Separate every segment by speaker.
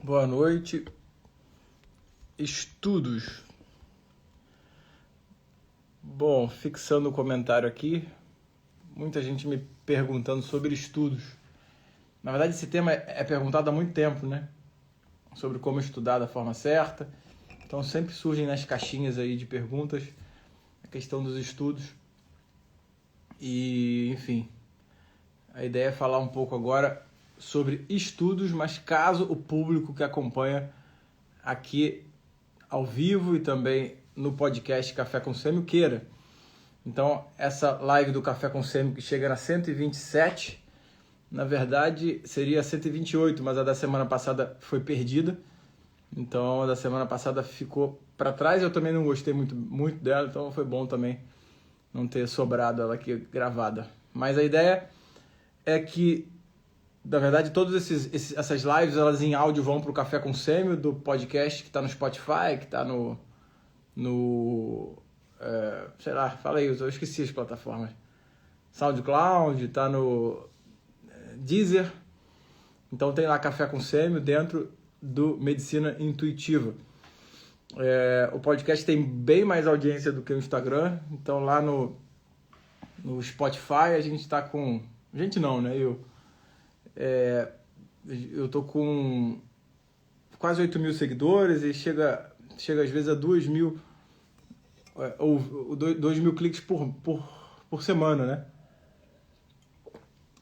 Speaker 1: Boa noite. Estudos. Bom, fixando o comentário aqui, muita gente me perguntando sobre estudos. Na verdade, esse tema é perguntado há muito tempo, né? Sobre como estudar da forma certa. Então, sempre surgem nas caixinhas aí de perguntas a questão dos estudos. E, enfim, a ideia é falar um pouco agora sobre estudos, mas caso o público que acompanha aqui ao vivo e também no podcast Café com Sêmio queira. Então, essa live do Café com Sêmio que chega na 127, na verdade seria 128, mas a da semana passada foi perdida. Então, a da semana passada ficou para trás. Eu também não gostei muito dela, então foi bom também não ter sobrado ela aqui gravada. Mas a ideia é que, na verdade, todas essas lives, elas em áudio vão para o Café com Sêmio do podcast que está no Spotify, que está sei lá, fala aí, eu esqueci as plataformas. SoundCloud, está no Deezer. Então tem lá Café com Sêmio dentro do Medicina Intuitiva. O podcast tem bem mais audiência do que o Instagram. Então lá no Spotify a gente está com... Gente não, né? Eu tô com quase 8 mil seguidores e chega às vezes a 2 mil ou 2 mil cliques por semana, né?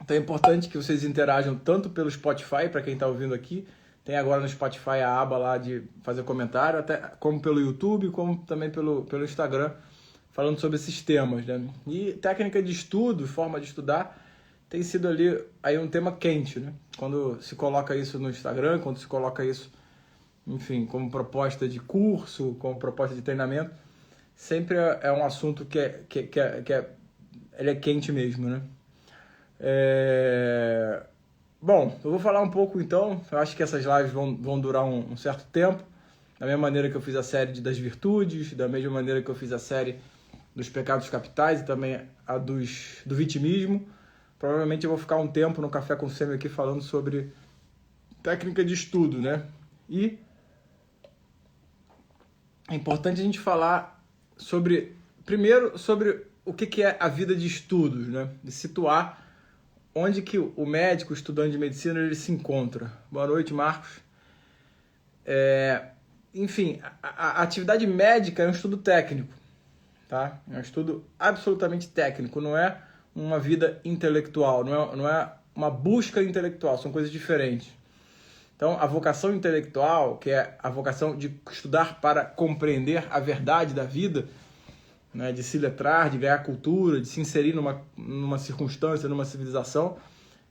Speaker 1: Então é importante que vocês interajam tanto pelo Spotify, para quem está ouvindo aqui, tem agora no Spotify a aba lá de fazer comentário, até como pelo YouTube, como também pelo Instagram, falando sobre esses temas, né? E técnica de estudo, forma de estudar, tem sido ali aí um tema quente, né? Quando se coloca isso no Instagram, quando se coloca isso, enfim, como proposta de curso, como proposta de treinamento, sempre é um assunto que ele é quente mesmo, né? Bom, eu vou falar um pouco então. Eu acho que essas lives vão durar um certo tempo, da mesma maneira que eu fiz a série das virtudes, da mesma maneira que eu fiz a série dos pecados capitais e também a do vitimismo. Provavelmente eu vou ficar um tempo no Café com Sêmio aqui falando sobre técnica de estudo, né? E é importante a gente falar primeiro sobre o que é a vida de estudos, né? De situar onde que o médico, o estudante de medicina, ele se encontra. Boa noite, Marcos. Enfim, a atividade médica é um estudo técnico, tá? É um estudo absolutamente técnico, não é uma vida intelectual, não é uma busca intelectual, são coisas diferentes. Então, a vocação intelectual, que é a vocação de estudar para compreender a verdade da vida, né, de se letrar, de ganhar cultura, de se inserir numa circunstância, numa civilização,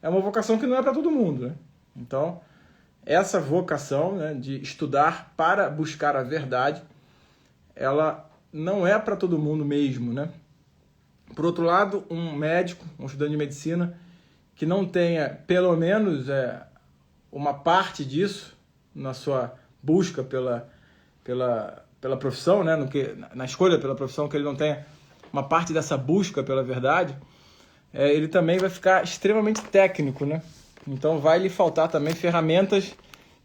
Speaker 1: é uma vocação que não é para todo mundo, né? Então, essa vocação, né, de estudar para buscar a verdade, ela não é para todo mundo mesmo, né? Por outro lado, um médico, um estudante de medicina, que não tenha pelo menos uma parte disso na sua busca pela profissão, né? Na escolha pela profissão, que ele não tenha uma parte dessa busca pela verdade, ele também vai ficar extremamente técnico, né? Então vai lhe faltar também ferramentas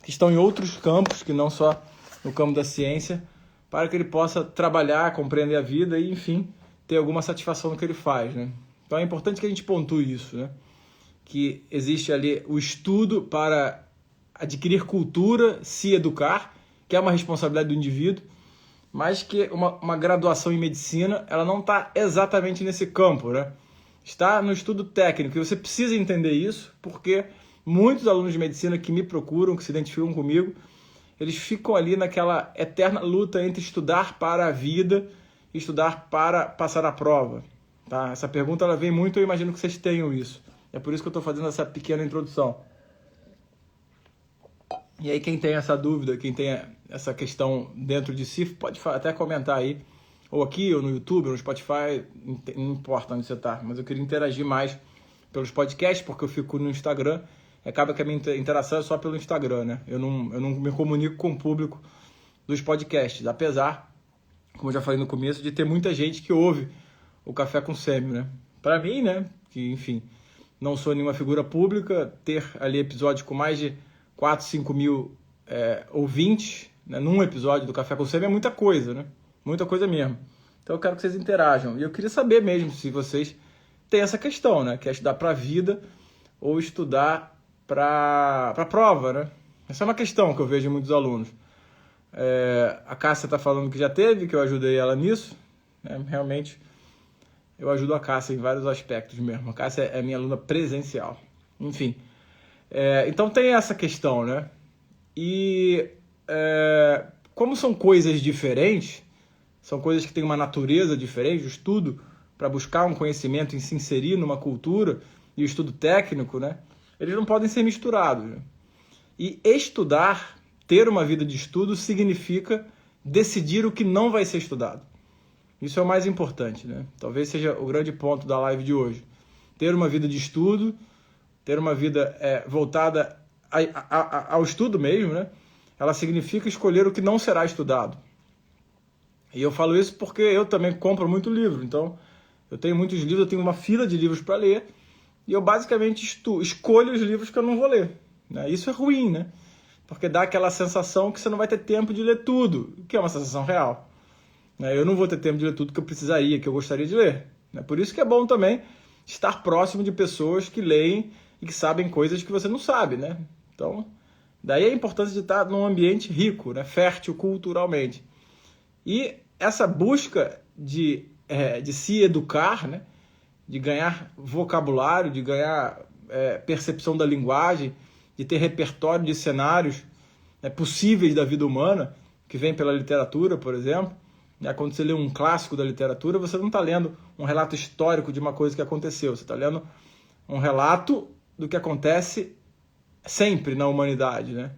Speaker 1: que estão em outros campos, que não só no campo da ciência, para que ele possa trabalhar, compreender a vida e, enfim, ter alguma satisfação no que ele faz, né? Então é importante que a gente pontue isso, né? Que existe ali o estudo para adquirir cultura, se educar, que é uma responsabilidade do indivíduo, mas que uma graduação em medicina, ela não está exatamente nesse campo, né? Está no estudo técnico, e você precisa entender isso, porque muitos alunos de medicina que me procuram, que se identificam comigo, eles ficam ali naquela eterna luta entre estudar para a vida e estudar para passar a prova, tá? Essa pergunta ela vem muito, eu imagino que vocês tenham isso. É por isso que eu estou fazendo essa pequena introdução. E aí quem tem essa dúvida, quem tem essa questão dentro de si, pode até comentar aí, ou aqui, ou no YouTube, ou no Spotify, não importa onde você está, mas eu queria interagir mais pelos podcasts, porque eu fico no Instagram, acaba que a minha interação é só pelo Instagram, né? Eu não me comunico com o público dos podcasts, apesar, como eu já falei no começo, de ter muita gente que ouve o Café com Sêmio, né? Para mim, né, que enfim, não sou nenhuma figura pública, ter ali episódios com mais de 4, 5 mil ouvintes, né, num episódio do Café com Semi é muita coisa, né? Muita coisa mesmo. Então eu quero que vocês interajam. E eu queria saber mesmo se vocês têm essa questão, né? Quer estudar para a vida ou estudar para a prova, né? Essa é uma questão que eu vejo em muitos alunos. A Cássia está falando que já teve, que eu ajudei ela nisso. Né? Realmente, eu ajudo a Cássia em vários aspectos mesmo. A Cássia é minha aluna presencial. Enfim. Então tem essa questão, né? E como são coisas diferentes, são coisas que têm uma natureza diferente, o estudo para buscar um conhecimento e se inserir numa cultura e o estudo técnico, né? Eles não podem ser misturados. Né? E estudar, ter uma vida de estudo, significa decidir o que não vai ser estudado. Isso é o mais importante, né? Talvez seja o grande ponto da live de hoje. Ter uma vida de estudo, ter uma vida voltada ao estudo mesmo, né? Ela significa escolher o que não será estudado. E eu falo isso porque eu também compro muito livro. Então, eu tenho muitos livros, eu tenho uma fila de livros para ler. E eu basicamente escolho os livros que eu não vou ler. Né? Isso é ruim, né? Porque dá aquela sensação que você não vai ter tempo de ler tudo, que é uma sensação real. Eu não vou ter tempo de ler tudo que eu precisaria, que eu gostaria de ler. Por isso que é bom também estar próximo de pessoas que leem e que sabem coisas que você não sabe, né? Então, daí a importância de estar num ambiente rico, né? Fértil culturalmente. E essa busca de se educar, né? De ganhar vocabulário, de ganhar percepção da linguagem, de ter repertório de cenários possíveis da vida humana, que vem pela literatura, por exemplo. Quando você lê um clássico da literatura, você não está lendo um relato histórico de uma coisa que aconteceu, você está lendo um relato do que acontece sempre na humanidade, né?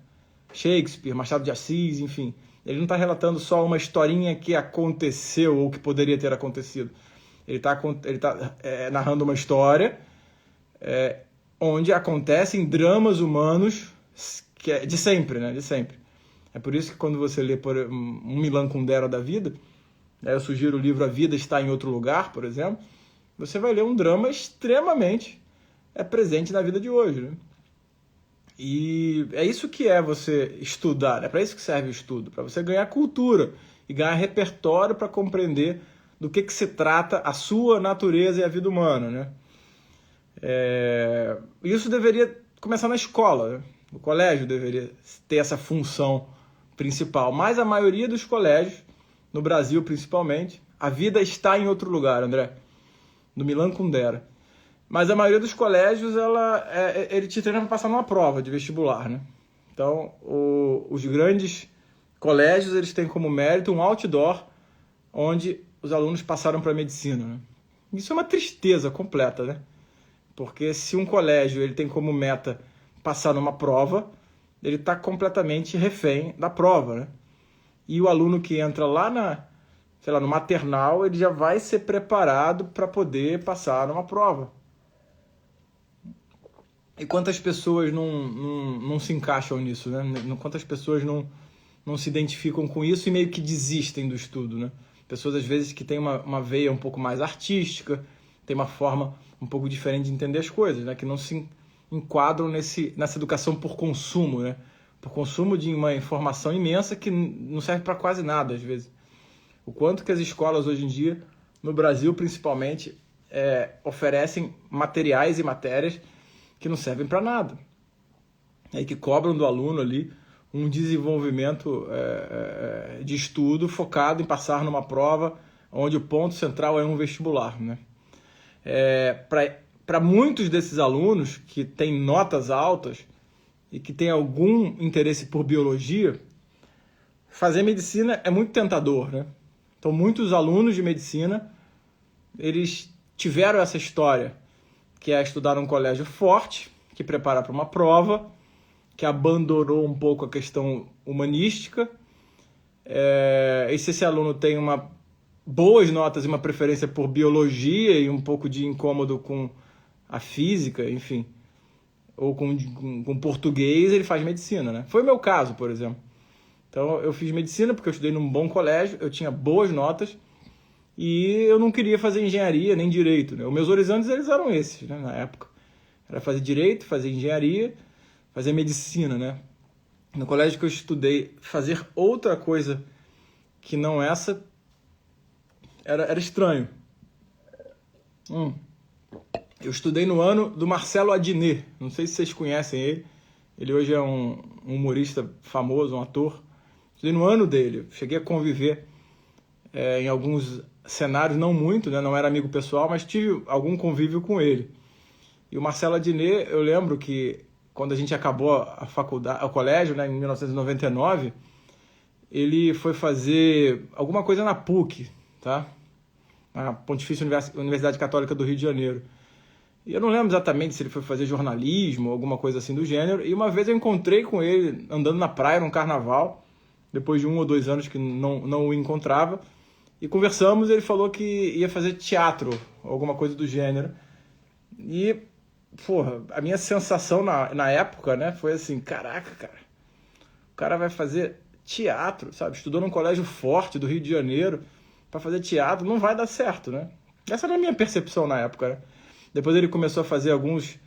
Speaker 1: Shakespeare, Machado de Assis, enfim. Ele não está relatando só uma historinha que aconteceu ou que poderia ter acontecido. Ele está narrando uma história onde acontecem dramas humanos de sempre, né? De sempre. É por isso que quando você lê por um Milan Kundera da vida, eu sugiro o livro A Vida Está em Outro Lugar, por exemplo, você vai ler um drama extremamente presente na vida de hoje, né? E é isso que você estudar, é para isso que serve o estudo, para você ganhar cultura e ganhar repertório para compreender do que se trata a sua natureza e a vida humana, né? Isso deveria começar na escola, né? O colégio deveria ter essa função principal, mas a maioria dos colégios, no Brasil principalmente, a vida está em outro lugar, André, no Milan Kundera. Mas a maioria dos colégios, ele te treina para passar numa prova de vestibular, né? Então, os grandes colégios, eles têm como mérito um outdoor onde os alunos passaram para medicina, né? Isso é uma tristeza completa, né? Porque se um colégio ele tem como meta passar numa prova, ele está completamente refém da prova, né? E o aluno que entra lá no maternal, ele já vai ser preparado para poder passar numa prova. E quantas pessoas não se encaixam nisso, né? Quantas pessoas não se identificam com isso e meio que desistem do estudo, né? Pessoas, às vezes, que têm uma veia um pouco mais artística, têm uma forma um pouco diferente de entender as coisas, né? Que não se enquadram nessa educação por consumo, né? Por consumo de uma informação imensa que não serve para quase nada, às vezes. O quanto que as escolas, hoje em dia, no Brasil, principalmente, oferecem materiais e matérias que não servem para nada. E que cobram do aluno ali um desenvolvimento de estudo focado em passar numa prova onde o ponto central é um vestibular, né? Para muitos desses alunos que têm notas altas e que têm algum interesse por biologia, fazer medicina é muito tentador, né? Então, muitos alunos de medicina, eles tiveram essa história, que é estudar num colégio forte, que prepara para uma prova, que abandonou um pouco a questão humanística. E se esse aluno tem boas notas e uma preferência por biologia e um pouco de incômodo com a física, enfim, ou com português, ele faz medicina, né? Foi o meu caso, por exemplo. Então, eu fiz medicina porque eu estudei num bom colégio, eu tinha boas notas, e eu não queria fazer engenharia nem direito, né? Os meus horizontes eles eram esses, né, na época. Era fazer direito, fazer engenharia, fazer medicina, né? no colégio que eu estudei, fazer outra coisa que não essa era estranho. Eu estudei no ano do Marcelo Adnet, não sei se vocês conhecem ele. Ele hoje é um humorista famoso, um ator. Estudei no ano dele, cheguei a conviver em alguns cenários, não muito, né? Não era amigo pessoal, mas tive algum convívio com ele. E o Marcelo Adnet, eu lembro que quando a gente acabou a faculdade, o colégio, né, em 1999, ele foi fazer alguma coisa na PUC, tá? A Pontifícia Universidade Católica do Rio de Janeiro. E eu não lembro exatamente se ele foi fazer jornalismo ou alguma coisa assim do gênero. E uma vez eu encontrei com ele andando na praia num carnaval, depois de 1 ou 2 anos que não o encontrava. E conversamos, ele falou que ia fazer teatro, alguma coisa do gênero. E, porra, a minha sensação na época, né, foi assim, caraca, cara, o cara vai fazer teatro, sabe? Estudou num colégio forte do Rio de Janeiro para fazer teatro, não vai dar certo, né? Essa era a minha percepção na época, né? Depois ele começou a fazer alguns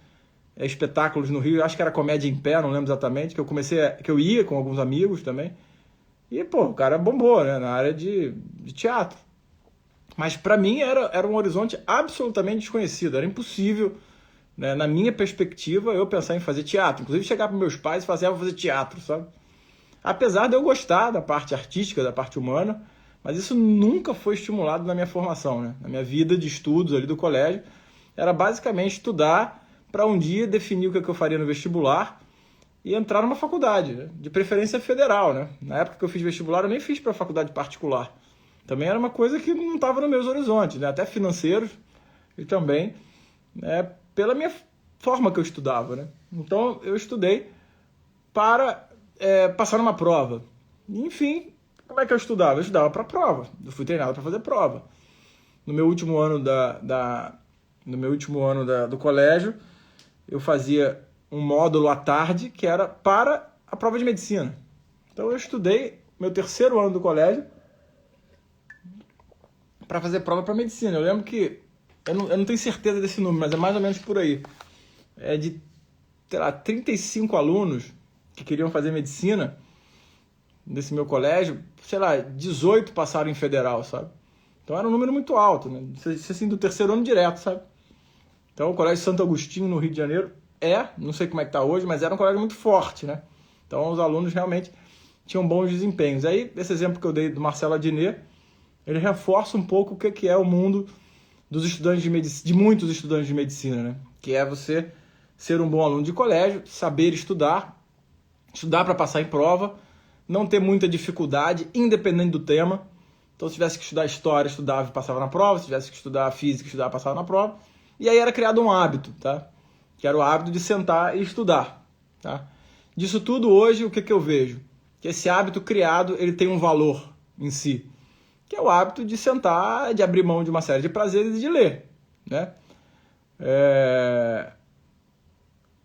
Speaker 1: espetáculos no Rio, acho que era Comédia em Pé, não lembro exatamente, que eu ia com alguns amigos também. E, pô, o cara bombou, né, na área de teatro. Mas para mim era um horizonte absolutamente desconhecido, era impossível, né, na minha perspectiva, eu pensar em fazer teatro. Inclusive chegar para meus pais e falar assim, vou fazer teatro, sabe? Apesar de eu gostar da parte artística, da parte humana, mas isso nunca foi estimulado na minha formação, né? Na minha vida de estudos ali do colégio. Era basicamente estudar para um dia definir o que eu faria no vestibular e entrar numa faculdade, né? De preferência federal, né? Na época que eu fiz vestibular, eu nem fiz para faculdade particular. Também era uma coisa que não estava nos meus horizontes, né? Até financeiros e também, né, pela minha forma que eu estudava, né? Então eu estudei para passar numa prova. Enfim, como é que eu estudava? Eu estudava para prova. Eu fui treinado para fazer prova. No meu último ano do colégio, eu fazia um módulo à tarde que era para a prova de medicina. Então eu estudei meu terceiro ano do colégio para fazer prova para medicina. Eu lembro que, eu não tenho certeza desse número, mas é mais ou menos por aí. É de, sei lá, 35 alunos que queriam fazer medicina nesse meu colégio, sei lá, 18 passaram em federal, sabe? Então era um número muito alto, né? Assim, do terceiro ano direto, sabe? Então o Colégio Santo Agostinho, no Rio de Janeiro, não sei como é que está hoje, mas era um colégio muito forte, né? Então os alunos realmente tinham bons desempenhos. Aí, esse exemplo que eu dei do Marcelo Adnet, ele reforça um pouco o que é o mundo dos estudantes de medicina, de muitos estudantes de medicina, né? Que é você ser um bom aluno de colégio, saber estudar para passar em prova, não ter muita dificuldade, independente do tema. Então, se tivesse que estudar história, estudava e passava na prova. Se tivesse que estudar física, estudava e passava na prova. E aí era criado um hábito, tá? Que era o hábito de sentar e estudar, tá? Disso tudo, hoje, o que eu vejo? Que esse hábito criado, ele tem um valor em si. Que é o hábito de sentar, de abrir mão de uma série de prazeres e de ler, né?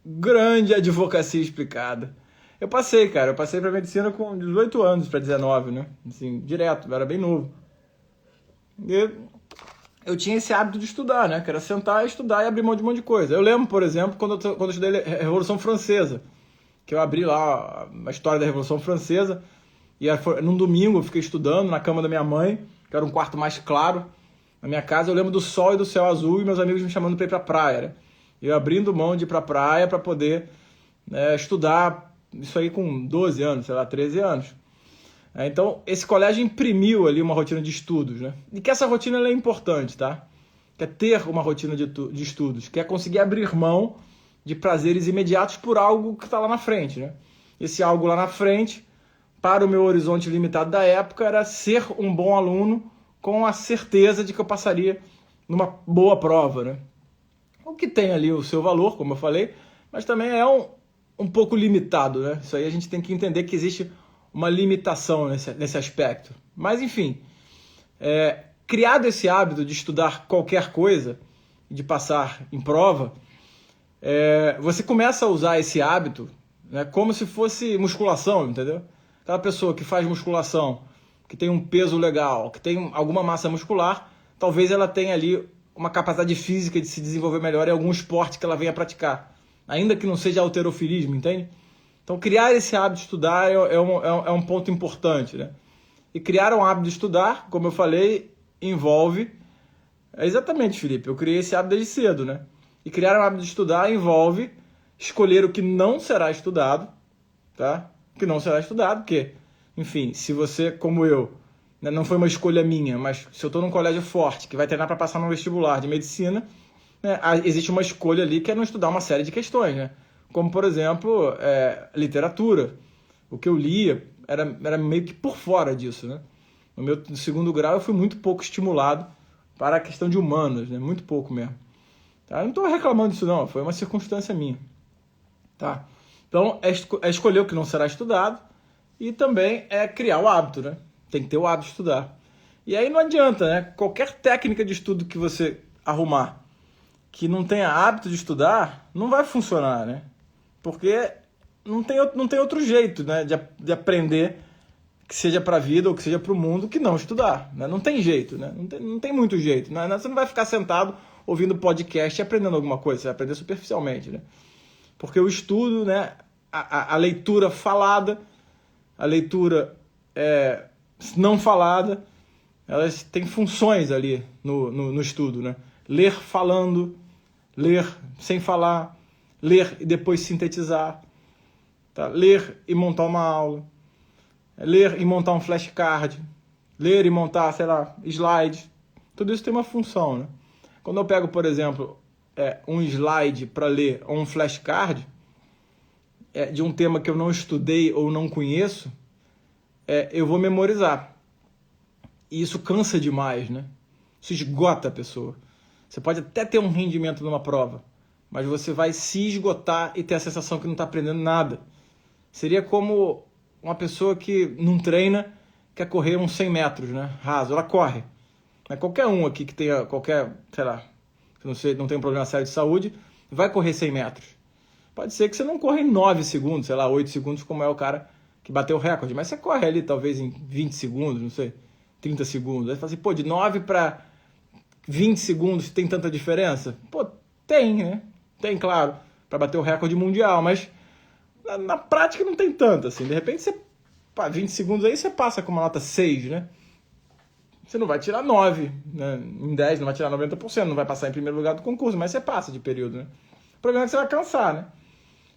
Speaker 1: Grande advocacia explicada. Eu passei para medicina com 18 anos para 19, né? Assim, direto, eu era bem novo. E eu tinha esse hábito de estudar, né? Que era sentar, estudar e abrir mão de um monte de coisa. Eu lembro, por exemplo, quando eu estudei a Revolução Francesa, que eu abri lá a história da Revolução Francesa, e num domingo eu fiquei estudando na cama da minha mãe, que era um quarto mais claro. Na minha casa eu lembro do sol e do céu azul e meus amigos me chamando para ir para a praia, né? E eu abrindo mão de ir para a praia para poder, né, estudar. Isso aí com 12 anos, sei lá, 13 anos. Então, esse colégio imprimiu ali uma rotina de estudos, né? E que essa rotina ela é importante, tá? Que é ter uma rotina de estudos, que é conseguir abrir mão de prazeres imediatos por algo que está lá na frente, né? Esse algo lá na frente, para o meu horizonte limitado da época, era ser um bom aluno com a certeza de que eu passaria numa boa prova, né? O que tem ali o seu valor, como eu falei, mas também é um pouco limitado, né? Isso aí a gente tem que entender que existe uma limitação nesse aspecto. Mas, enfim, criado esse hábito de estudar qualquer coisa, de passar em prova, você começa a usar esse hábito, né, como se fosse musculação, entendeu? Aquela pessoa que faz musculação, que tem um peso legal, que tem alguma massa muscular, talvez ela tenha ali uma capacidade física de se desenvolver melhor em algum esporte que ela venha praticar. Ainda que não seja halterofilismo, entende? Então, criar esse hábito de estudar é um ponto importante, né? E criar um hábito de estudar, como eu falei, envolve... Exatamente, Felipe, eu criei esse hábito desde cedo, né? E criar um hábito de estudar envolve escolher o que não será estudado, tá? O que não será estudado, porque, enfim, se você, como eu, né, não foi uma escolha minha, mas se eu estou num colégio forte, que vai treinar para passar no vestibular de medicina, né, existe uma escolha ali que é não estudar uma série de questões, né? Como, por exemplo, literatura. O que eu lia era meio que por fora disso, né? No meu segundo grau eu fui muito pouco estimulado para a questão de humanas, né? Muito pouco mesmo. Tá? Eu não estou reclamando disso não, foi uma circunstância minha. Tá? Então, é escolher o que não será estudado e também é criar o hábito, né? Tem que ter o hábito de estudar. E aí não adianta, né? Qualquer técnica de estudo que você arrumar que não tenha hábito de estudar, não vai funcionar, né? Porque não tem outro jeito, né, de aprender, que seja para a vida ou que seja para o mundo, que não estudar, né? Não tem jeito, né? Não tem muito jeito, né? Você não vai ficar sentado ouvindo podcast e aprendendo alguma coisa, você vai aprender superficialmente, né? Porque o estudo, né, a leitura falada, a leitura não falada, elas têm funções ali no estudo, né? Ler falando, ler sem falar, ler e depois sintetizar, tá? Ler e montar uma aula, ler e montar um flashcard, ler e montar, sei lá, slide. Tudo isso tem uma função, né? Quando eu pego, por exemplo, um slide para ler ou um flashcard de um tema que eu não estudei ou não conheço, eu vou memorizar. E isso cansa demais, né? Isso esgota a pessoa. Você pode até ter um rendimento numa prova, mas você vai se esgotar e ter a sensação que não está aprendendo nada. Seria como uma pessoa que não treina, quer correr uns 100 metros, né? Raso, ela corre. Qualquer um aqui que tenha qualquer, sei lá, que não tem um problema sério de saúde, vai correr 100 metros. Pode ser que você não corra em 9 segundos, sei lá, 8 segundos, como é o cara que bateu o recorde, mas você corre ali talvez em 20 segundos, não sei, 30 segundos. Aí você fala assim, pô, de 9 para 20 segundos tem tanta diferença? Pô, tem, né? Tem, claro, para bater o recorde mundial, mas na prática não tem tanto, assim. De repente, 20 segundos aí você passa com uma nota 6, né? Você não vai tirar 9, né? Em 10 não vai tirar 90%, não vai passar em primeiro lugar do concurso, mas você passa de período, né? O problema é que você vai cansar, né?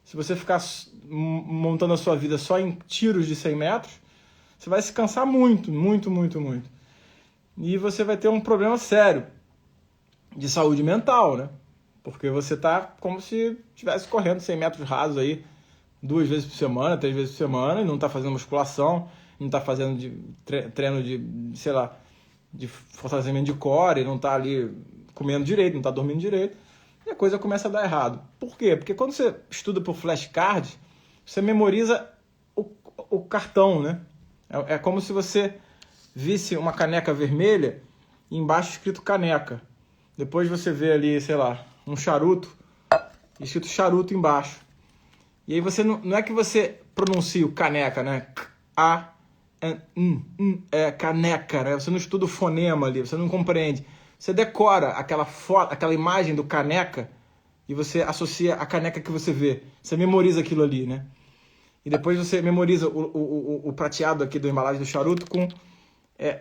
Speaker 1: Se você ficar montando a sua vida só em tiros de 100 metros, você vai se cansar muito, muito, muito, muito. E você vai ter um problema sério de saúde mental, né? Porque você tá como se estivesse correndo 100 metros rasos aí 2 vezes por semana, 3 vezes por semana, e não tá fazendo musculação, não tá fazendo treino de, sei lá, de fortalecimento de core, não tá ali comendo direito, não tá dormindo direito, e a coisa começa a dar errado. Por quê? Porque quando você estuda por flashcard, você memoriza o cartão, né? É como se você visse uma caneca vermelha e embaixo escrito caneca. Depois você vê ali, sei lá, um charuto, escrito charuto embaixo. E aí você não é que você pronuncia o caneca, né? Caneca, né? Você não estuda o fonema ali, você não compreende. Você decora aquela foto, aquela imagem do caneca e você associa a caneca que você vê. Você memoriza aquilo ali, né? E depois você memoriza o prateado aqui da embalagem do charuto com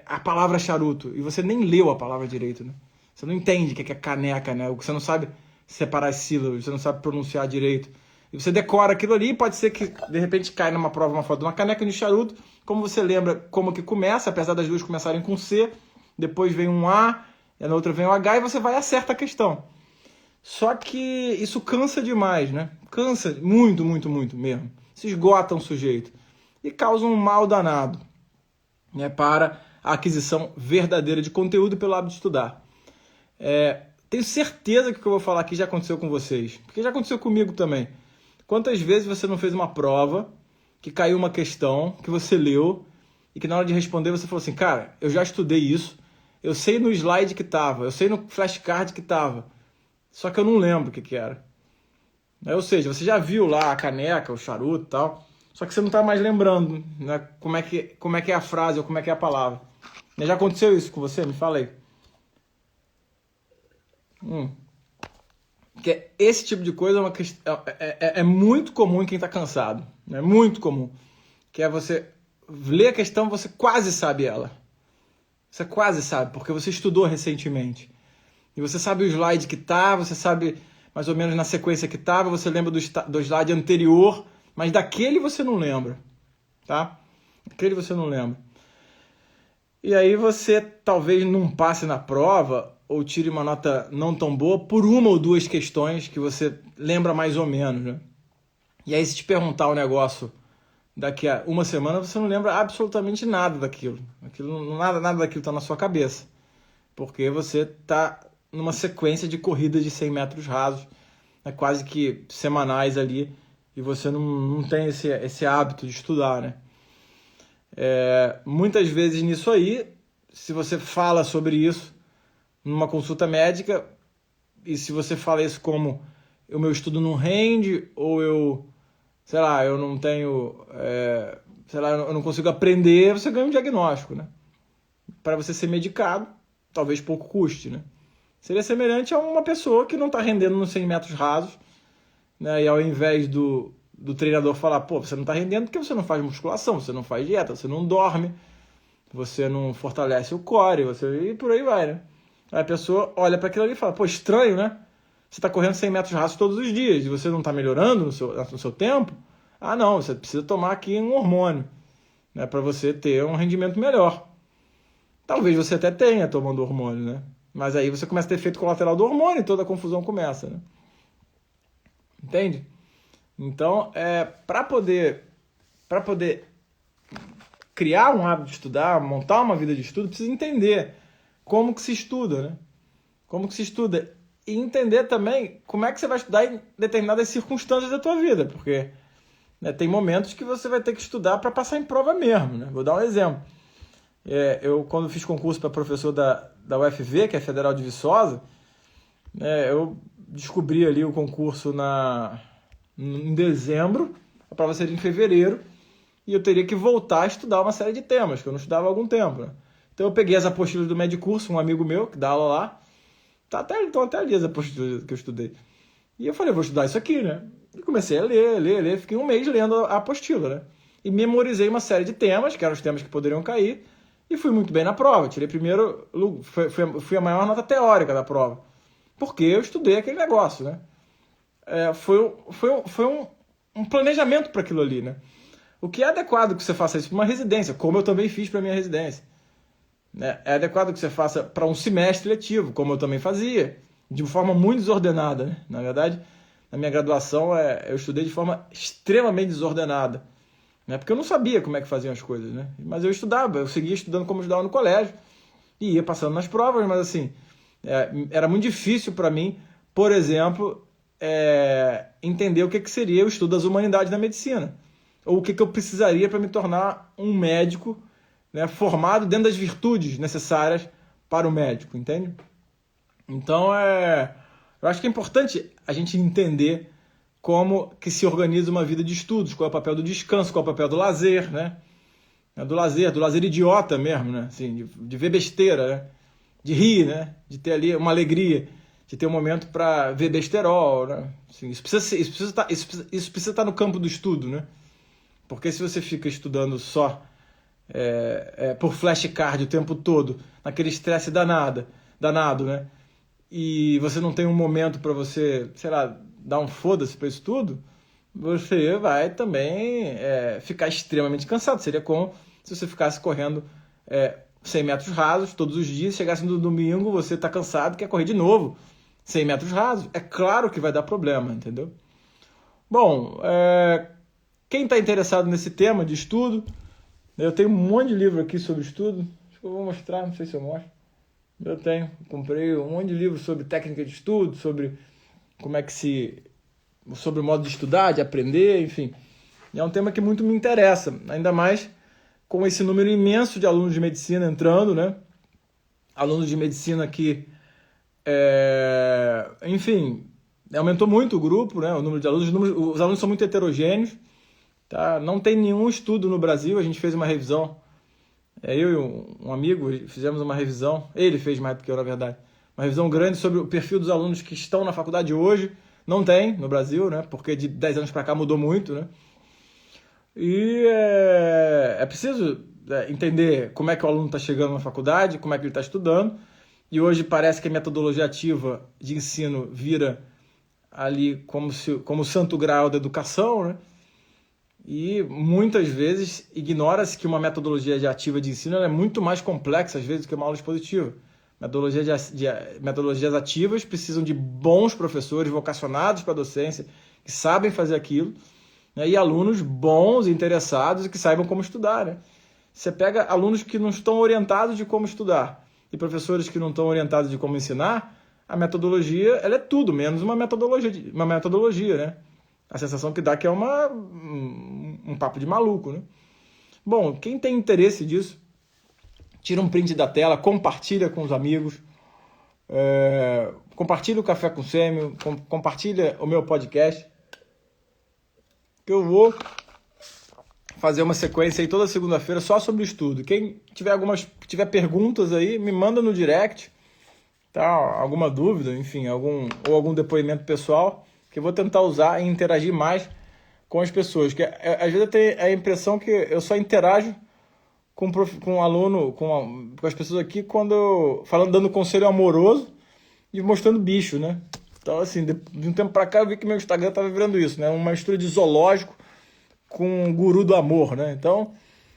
Speaker 1: a palavra charuto. E você nem leu a palavra direito, né? Você não entende o que é caneca, né? Você não sabe separar as sílabas, você não sabe pronunciar direito. E você decora aquilo ali, pode ser que de repente caia numa prova uma foto de uma caneca de charuto, como você lembra como que começa, apesar das duas começarem com C, depois vem um A, e na outra vem um H, e você vai e acerta a questão. Só que isso cansa demais, né? Cansa muito, muito, muito mesmo. Se esgota um sujeito e causa um mal danado, né, para a aquisição verdadeira de conteúdo pelo hábito de estudar. Tenho certeza que o que eu vou falar aqui já aconteceu com vocês, porque já aconteceu comigo também. Quantas vezes você não fez uma prova, que caiu uma questão, que você leu, e que na hora de responder você falou assim, cara, eu já estudei isso, eu sei no slide que estava, eu sei no flashcard que estava, só que eu não lembro o que era. Ou seja, você já viu lá a caneca, o charuto e tal, só que você não está mais lembrando, né, como é que é a frase ou como é que é a palavra. Já aconteceu isso com você? Me fala aí. Porque esse tipo de coisa é muito comum em quem está cansado. né? Muito comum, que é você ler a questão, você quase sabe ela. Você quase sabe, porque você estudou recentemente. E você sabe o slide que tá, você sabe mais ou menos na sequência que estava, você lembra do slide anterior, mas daquele você não lembra, tá? Daquele você não lembra. E aí você talvez não passe na prova ou tire uma nota não tão boa por uma ou duas questões que você lembra mais ou menos, né? E aí se te perguntar o negócio daqui a uma semana, você não lembra absolutamente nada daquilo. Nada daquilo está na sua cabeça. Porque você está numa sequência de corridas de 100 metros rasos, né, quase que semanais ali, e você não tem esse hábito de estudar, né? Muitas vezes nisso aí, se você fala sobre isso numa consulta médica, e se você fala isso como o meu estudo não rende, ou sei lá, eu não tenho, sei lá, eu não consigo aprender, você ganha um diagnóstico, né? Para você ser medicado, talvez pouco custe, né? Seria semelhante a uma pessoa que não está rendendo nos 100 metros rasos, né? E ao invés do treinador falar, pô, você não está rendendo porque você não faz musculação, você não faz dieta, você não dorme, você não fortalece o core, e por aí vai, né? Aí a pessoa olha para aquilo ali e fala, pô, estranho, né? Você está correndo 100 metros rasos todos os dias e você não está melhorando no seu tempo? Ah, não, você precisa tomar aqui um hormônio, né, para você ter um rendimento melhor. Talvez você até tenha tomando hormônio, né? Mas aí você começa a ter efeito colateral do hormônio e toda a confusão começa, né? Entende? Então, para poder criar um hábito de estudar, montar uma vida de estudo, precisa entender como que se estuda, né? Como que se estuda. E entender também como é que você vai estudar em determinadas circunstâncias da tua vida, porque, né, tem momentos que você vai ter que estudar para passar em prova mesmo, né? Vou dar um exemplo. Eu, quando fiz concurso para professor da UFV, que é a Federal de Viçosa, né, eu descobri ali o concurso em dezembro, a prova seria em fevereiro, e eu teria que voltar a estudar uma série de temas, que eu não estudava há algum tempo, né? Então eu peguei as apostilas do Medicurso, um amigo meu que dá aula lá, estão até ali as apostilas que eu estudei. E eu falei, vou estudar isso aqui, né? E comecei a ler, fiquei um mês lendo a apostila, né? E memorizei uma série de temas, que eram os temas que poderiam cair, e fui muito bem na prova. Tirei primeiro, fui a maior nota teórica da prova, porque eu estudei aquele negócio, né? Foi um planejamento para aquilo ali, né? O que é adequado que você faça isso para uma residência, como eu também fiz para a minha residência. Né? É adequado que você faça para um semestre letivo, como eu também fazia, de forma muito desordenada, né? Na verdade, na minha graduação, eu estudei de forma extremamente desordenada, né? Porque eu não sabia como é que faziam as coisas, né? Mas eu estudava, eu seguia estudando como eu estudava no colégio, e ia passando nas provas, mas assim, era muito difícil para mim, por exemplo, entender o que seria o estudo das humanidades na medicina, ou o que eu precisaria para me tornar um médico, né, formado dentro das virtudes necessárias para o médico, entende? Então, eu acho que é importante a gente entender como que se organiza uma vida de estudos, qual é o papel do descanso, qual é o papel do lazer, né? Do lazer idiota mesmo, né? Assim, de ver besteira, né? De rir, né? De ter ali uma alegria, de ter um momento para ver besterol, né? Assim, isso precisa estar no campo do estudo, né? Porque se você fica estudando só por flashcard o tempo todo, naquele estresse danado, né? E você não tem um momento para você, sei lá, dar um foda-se para isso tudo, você vai também ficar extremamente cansado. Seria como se você ficasse correndo 100 metros rasos todos os dias, chegasse no domingo, você está cansado, quer correr de novo 100 metros rasos. É claro que vai dar problema, entendeu? Bom, quem está interessado nesse tema de estudo, eu tenho um monte de livro aqui sobre estudo, acho que eu vou mostrar, não sei se eu mostro. Eu comprei um monte de livro sobre técnica de estudo, sobre como é que sobre o modo de estudar, de aprender, enfim. E é um tema que muito me interessa, ainda mais com esse número imenso de alunos de medicina entrando, né? Alunos de medicina que, enfim, aumentou muito o grupo, né? O número de alunos, os alunos são muito heterogêneos, tá? Não tem nenhum estudo no Brasil, a gente fez uma revisão. Eu e um amigo fizemos uma revisão, ele fez mais do que eu, na verdade, uma revisão grande sobre o perfil dos alunos que estão na faculdade hoje. Não tem no Brasil, né? Porque de 10 anos para cá mudou muito, né? E é preciso entender como é que o aluno está chegando na faculdade, como é que ele está estudando. E hoje parece que a metodologia ativa de ensino vira ali como o santo graal da educação, né? E muitas vezes ignora-se que uma metodologia ativa de ensino é muito mais complexa, às vezes, do que uma aula expositiva. Metodologias ativas precisam de bons professores vocacionados para a docência, que sabem fazer aquilo, né? E alunos bons, interessados e que saibam como estudar, né? Você pega alunos que não estão orientados de como estudar e professores que não estão orientados de como ensinar, a metodologia ela é tudo menos uma metodologia, né? A sensação que dá que é um papo de maluco, né? Bom, quem tem interesse disso, tira um print da tela, compartilha com os amigos, compartilha o Café com Sêmio, compartilha o meu podcast, que eu vou fazer uma sequência aí toda segunda-feira só sobre estudo. Quem tiver perguntas aí, me manda no direct, tá? Alguma dúvida, enfim, algum depoimento pessoal, que eu vou tentar usar e interagir mais com as pessoas. Que às vezes eu tenho a impressão que eu só interajo com o aluno, com as pessoas aqui, dando conselho amoroso e mostrando bicho, né? Então, assim, de um tempo pra cá eu vi que meu Instagram tava virando isso, né? Uma mistura de zoológico com um guru do amor, né? Então,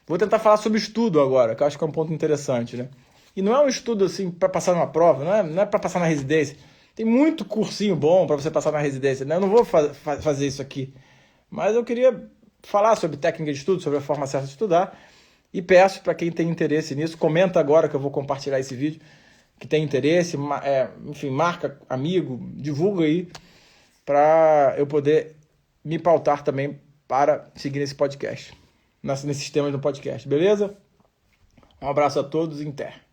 Speaker 1: vou tentar falar sobre estudo agora, que eu acho que é um ponto interessante, né? E não é um estudo, assim, para passar numa prova, não é para passar na residência. Tem muito cursinho bom para você passar na residência, né? Eu não vou fazer isso aqui. Mas eu queria falar sobre técnica de estudo, sobre a forma certa de estudar. E peço para quem tem interesse nisso, comenta agora que eu vou compartilhar esse vídeo, que tem interesse, enfim, marca amigo, divulga aí, para eu poder me pautar também para seguir nesse podcast, nesses temas do podcast, beleza? Um abraço a todos e até.